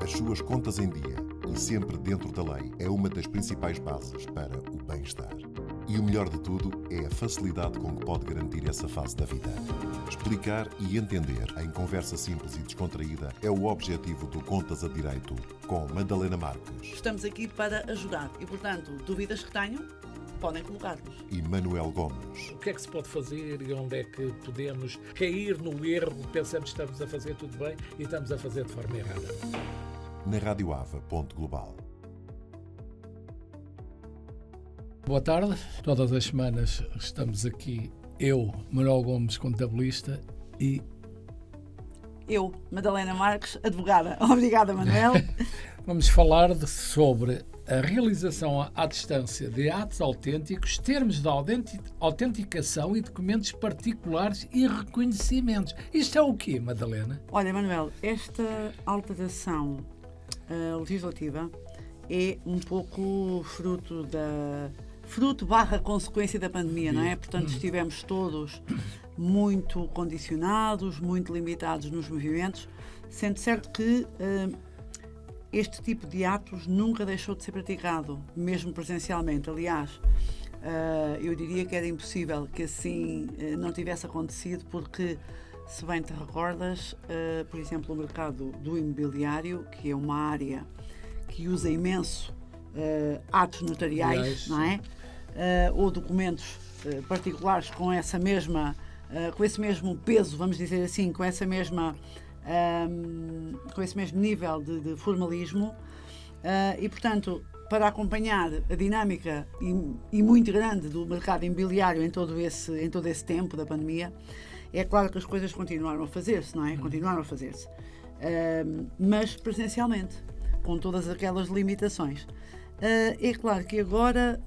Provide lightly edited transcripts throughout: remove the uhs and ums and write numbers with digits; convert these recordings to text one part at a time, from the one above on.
as suas contas em dia e sempre dentro da lei é uma das principais bases para o bem-estar. E o melhor de tudo é a facilidade com que pode garantir essa fase da vida. Explicar e entender em conversa simples e descontraída é o objetivo do Contas a Direito com Madalena Marques. Estamos aqui para ajudar e, portanto, dúvidas que tenham, podem colocar-nos. E Manuel Gomes. O que é que se pode fazer e onde é que podemos cair no erro? Pensamos que estamos a fazer tudo bem e estamos a fazer de forma errada. Na radioava.global. Boa tarde. Todas as semanas estamos aqui, eu, Manuel Gomes, contabilista, e Eu, Madalena Marques, advogada. Obrigada, Manuel. vamos falar sobre a realização à distância de atos autênticos, termos de autenticação e documentos particulares e reconhecimentos. Isto é o quê, Madalena? Olha, Manuel, esta alteração legislativa é um pouco fruto/consequência da pandemia, não é? Portanto, estivemos todos muito condicionados, muito limitados nos movimentos, sendo certo que este tipo de atos nunca deixou de ser praticado, mesmo presencialmente. Aliás, eu diria que era impossível que assim não tivesse acontecido, porque, se bem te recordas, por exemplo, o mercado do imobiliário, que é uma área que usa imenso atos notariais, não é? Ou documentos particulares com esse mesmo peso, vamos dizer assim, com esse mesmo nível de formalismo, e, portanto, para acompanhar a dinâmica e muito grande do mercado imobiliário em todo esse tempo da pandemia, é claro que as coisas continuaram a fazer-se, não é? Continuaram a fazer-se, mas presencialmente, com todas aquelas limitações. É claro que agora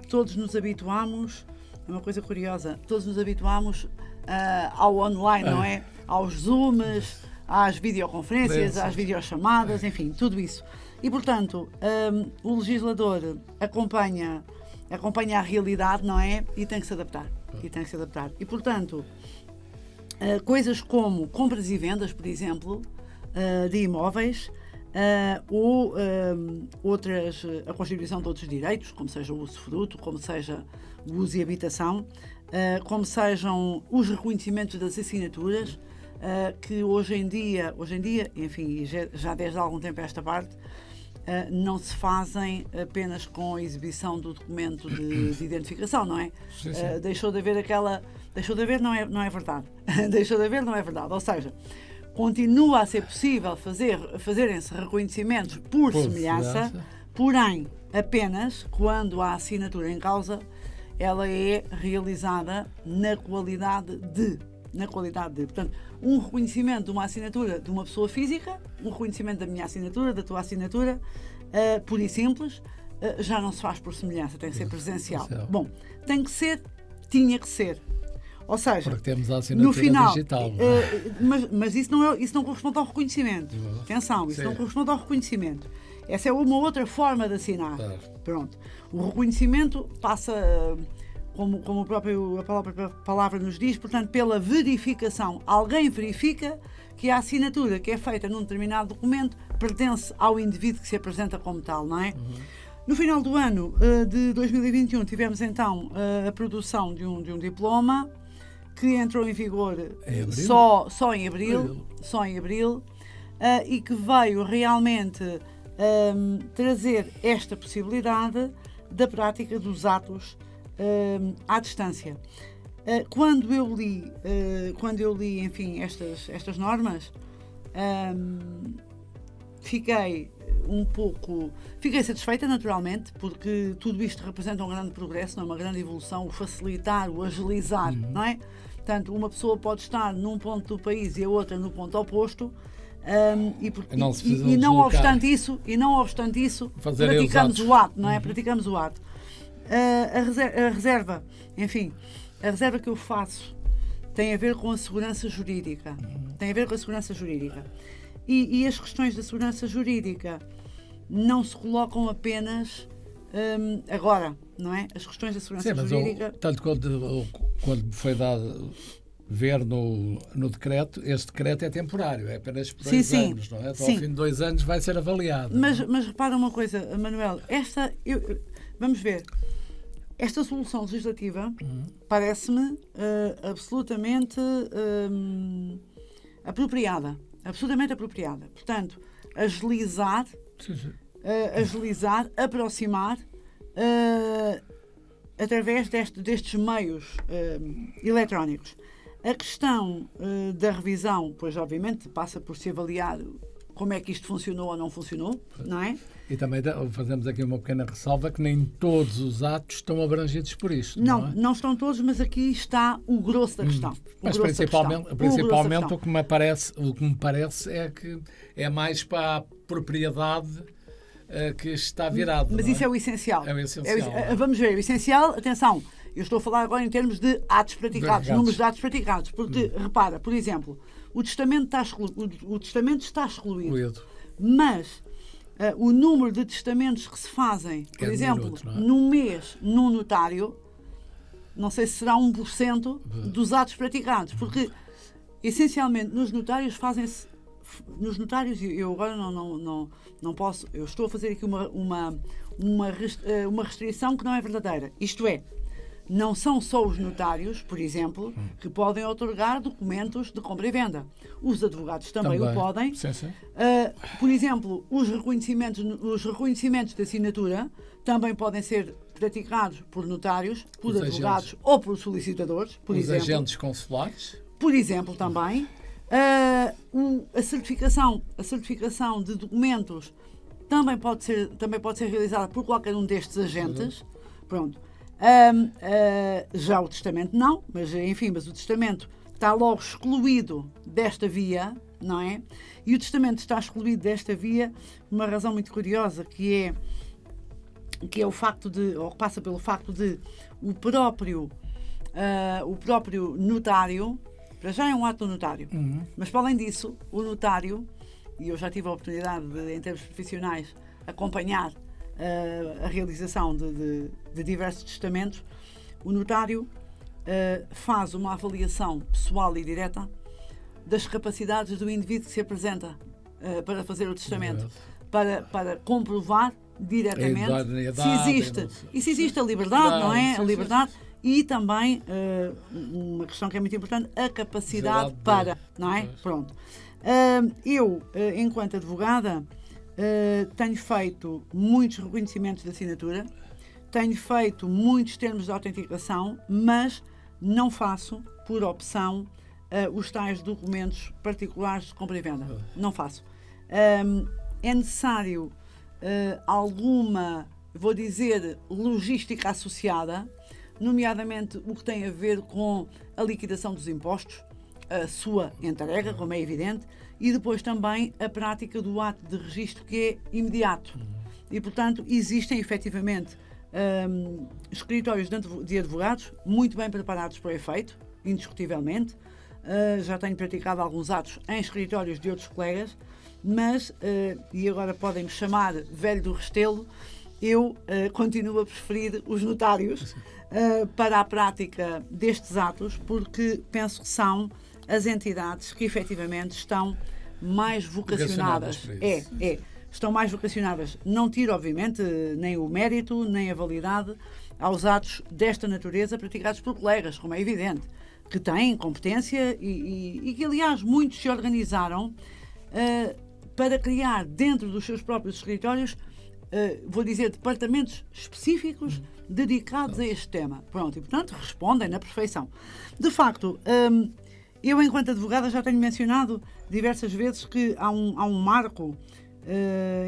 todos nos habituamos, é uma coisa curiosa, todos nos habituamos ao online, não é? Aos Zooms, às videoconferências, às videochamadas, enfim, tudo isso. E, portanto, o legislador acompanha a realidade, não é? E tem que se adaptar. E, portanto, coisas como compras e vendas, por exemplo, de imóveis, ou a constituição de outros direitos, como seja o usufruto, como seja o uso e habitação, como sejam os reconhecimentos das assinaturas, que hoje em dia, enfim, já desde há algum tempo esta parte, não se fazem apenas com a exibição do documento de identificação, não é? Sim. Deixou de haver não é verdade. Deixou de haver, não é verdade. Ou seja, continua a ser possível fazerem-se reconhecimentos por semelhança, porém, apenas quando a assinatura em causa ela é realizada na qualidade de. Portanto, um reconhecimento de uma assinatura de uma pessoa física, um reconhecimento da minha assinatura, da tua assinatura, pura e simples, já não se faz por semelhança, tem que ser presencial. Bom, tinha que ser. Ou seja, porque temos a assinatura no final, digital. Não é? mas isso não corresponde ao reconhecimento. Atenção, isso não corresponde ao reconhecimento. Essa é uma outra forma de assinar. Claro. Pronto. O reconhecimento passa, como a própria palavra nos diz, portanto, pela verificação. Alguém verifica que a assinatura que é feita num determinado documento pertence ao indivíduo que se apresenta como tal, não é? No final do ano de 2021 tivemos então a produção de um diploma que entrou em vigor só em abril, e que veio realmente trazer esta possibilidade da prática dos atos à distância. Quando eu li, enfim, estas normas, fiquei satisfeita, naturalmente, porque tudo isto representa um grande progresso, uma grande evolução, o facilitar, o agilizar, não é? Portanto, uma pessoa pode estar num ponto do país e a outra no ponto oposto, e não obstante isso, praticamos o ato, não é? Praticamos o ato. A reserva que eu faço tem a ver com a segurança jurídica. E as questões da segurança jurídica não se colocam apenas agora, não é? As questões da segurança jurídica... Tanto quando foi dado ver no decreto, este decreto é temporário, é apenas por 2 anos, não é? Então, ao fim de 2 anos vai ser avaliado. Mas repara uma coisa, Manuel, vamos ver, esta solução legislativa parece-me absolutamente apropriada. Absolutamente apropriada. Portanto, agilizar, aproximar através destes meios eletrónicos. A questão da revisão, pois obviamente passa por se avaliar como é que isto funcionou ou não funcionou, não é? E também fazemos aqui uma pequena ressalva que nem todos os atos estão abrangidos por isto. Não estão todos, mas aqui está o grosso da questão. Mas principalmente o que me parece é que é mais para a propriedade que está virado. Mas isso é o essencial. É o essencial. Vamos ver, o essencial, atenção, eu estou a falar agora em termos de atos praticados, números de atos praticados, porque, repara, por exemplo, o testamento está excluído, mas o número de testamentos que se fazem, por exemplo, num mês, num notário, não sei se será 1% dos atos praticados, porque, essencialmente, nos notários fazem-se. Nos notários, eu agora não posso, eu estou a fazer aqui uma restrição que não é verdadeira. Isto é, não são só os notários, por exemplo, que podem outorgar documentos de compra e venda. Os advogados também o podem. Sim. Por exemplo, os reconhecimentos de assinatura também podem ser praticados por notários, por advogados ou por solicitadores. Os agentes consulares. Por exemplo, também. A certificação de documentos também pode ser realizada por qualquer um destes agentes. Pronto. Já o testamento não, mas o testamento está logo excluído desta via, não é? E o testamento está excluído desta via por uma razão muito curiosa, que é o facto ou que passa pelo facto de o próprio notário, para já é um ato do notário, mas para além disso, o notário, e eu já tive a oportunidade de, em termos profissionais, acompanhar a realização de diversos testamentos, o notário faz uma avaliação pessoal e direta das capacidades do indivíduo que se apresenta para fazer o testamento, para comprovar diretamente se existe a liberdade, não é? A liberdade. E também, uma questão que é muito importante, a capacidade para, não é? Pronto. Eu, enquanto advogada, tenho feito muitos reconhecimentos de assinatura, tenho feito muitos termos de autenticação, mas não faço, por opção, os tais documentos particulares de compra e venda. Não faço. É necessário alguma, vou dizer, logística associada, nomeadamente o que tem a ver com a liquidação dos impostos, a sua entrega, como é evidente, e depois também a prática do ato de registro, que é imediato. E, portanto, existem efetivamente escritórios de advogados muito bem preparados para o efeito, indiscutivelmente. Já tenho praticado alguns atos em escritórios de outros colegas, mas, e agora podem-me chamar velho do Restelo, eu continuo a preferir os notários para a prática destes atos, porque penso que são as entidades que efetivamente estão mais vocacionadas. Estão mais vocacionadas. Não tiro, obviamente, nem o mérito, nem a validade aos atos desta natureza praticados por colegas, como é evidente, que têm competência e que, aliás, muitos se organizaram para criar dentro dos seus próprios escritórios, vou dizer, departamentos específicos dedicados a este tema. Pronto, e, portanto, respondem na perfeição. De facto, eu, enquanto advogada, já tenho mencionado diversas vezes que há um marco,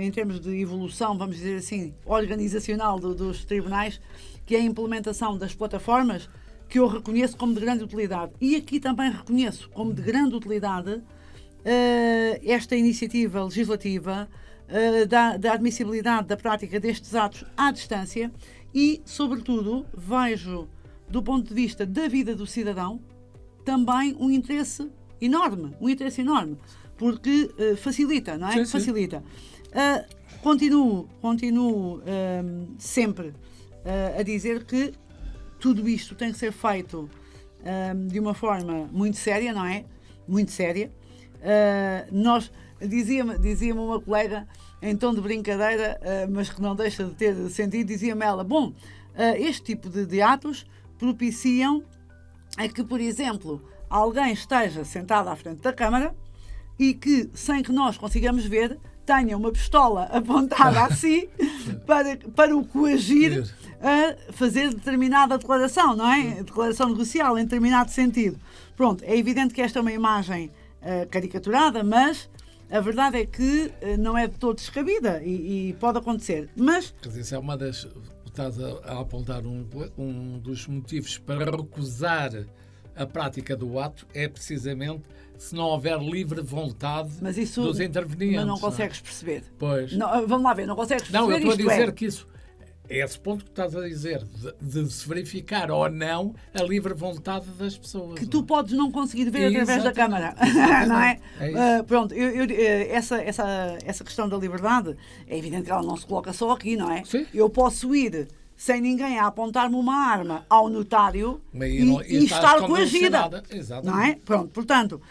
em termos de evolução, vamos dizer assim, organizacional dos tribunais, que é a implementação das plataformas, que eu reconheço como de grande utilidade. E aqui também reconheço como de grande utilidade esta iniciativa legislativa da admissibilidade da prática destes atos à distância e, sobretudo, vejo, do ponto de vista da vida do cidadão, também um interesse enorme, porque facilita, não é? Sim. Facilita. Continuo sempre a dizer que tudo isto tem que ser feito de uma forma muito séria, não é? Muito séria. Dizia-me uma colega, em tom de brincadeira, mas que não deixa de ter sentido, dizia-me ela, bom, este tipo de atos propiciam a que, por exemplo, alguém esteja sentado à frente da câmara e que, sem que nós consigamos ver, tenha uma pistola apontada a si para o coagir a fazer determinada declaração, não é? Declaração negocial em determinado sentido. Pronto, é evidente que esta é uma imagem caricaturada, mas a verdade é que não é de todo descabida e pode acontecer. Mas isso é uma das... Estás a apontar um dos motivos para recusar a prática do ato é precisamente se não houver livre vontade dos intervenientes. Mas não consegues perceber. Pois. Não, vamos lá ver, não consegues perceber. Não, eu estou a dizer que isso é esse ponto que estás a dizer, de se verificar ou não a livre vontade das pessoas. Que tu podes não conseguir ver através da câmara. Não é? Pronto, essa questão da liberdade, é evidente que ela não se coloca só aqui, não é? Sim. Eu posso ir sem ninguém a apontar-me uma arma ao notário e estar coagida. Não é? Pronto, portanto,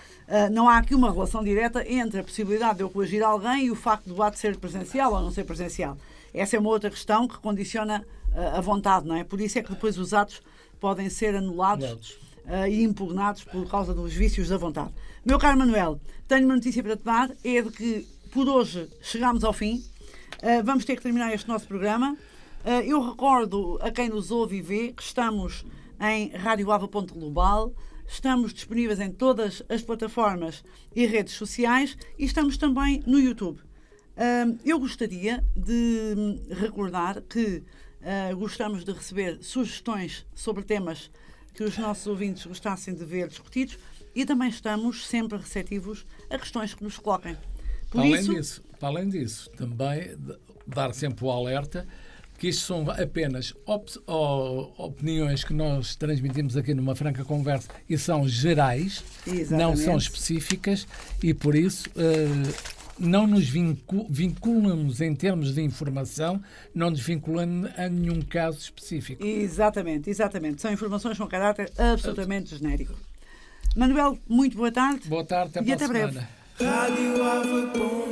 não há aqui uma relação direta entre a possibilidade de eu coagir alguém e o facto do ato ser presencial ou não ser presencial. Essa é uma outra questão que condiciona a vontade, não é? Por isso é que depois os atos podem ser anulados e impugnados por causa dos vícios da vontade. Meu caro Manuel, tenho uma notícia para te dar, é de que por hoje chegámos ao fim. Vamos ter que terminar este nosso programa. Eu recordo a quem nos ouve e vê que estamos em radioava.global, estamos disponíveis em todas as plataformas e redes sociais e estamos também no YouTube. Eu gostaria de recordar que gostamos de receber sugestões sobre temas que os nossos ouvintes gostassem de ver discutidos e também estamos sempre receptivos a questões que nos coloquem. Para além disso, também dar sempre o alerta que isto são apenas opiniões que nós transmitimos aqui numa franca conversa e são gerais, não são específicas e por isso não nos vinculamos em termos de informação, não nos vinculamos a nenhum caso específico. Exatamente. São informações com caráter absolutamente genérico. Manuel, muito boa tarde. Boa tarde, até para a semana. Breve.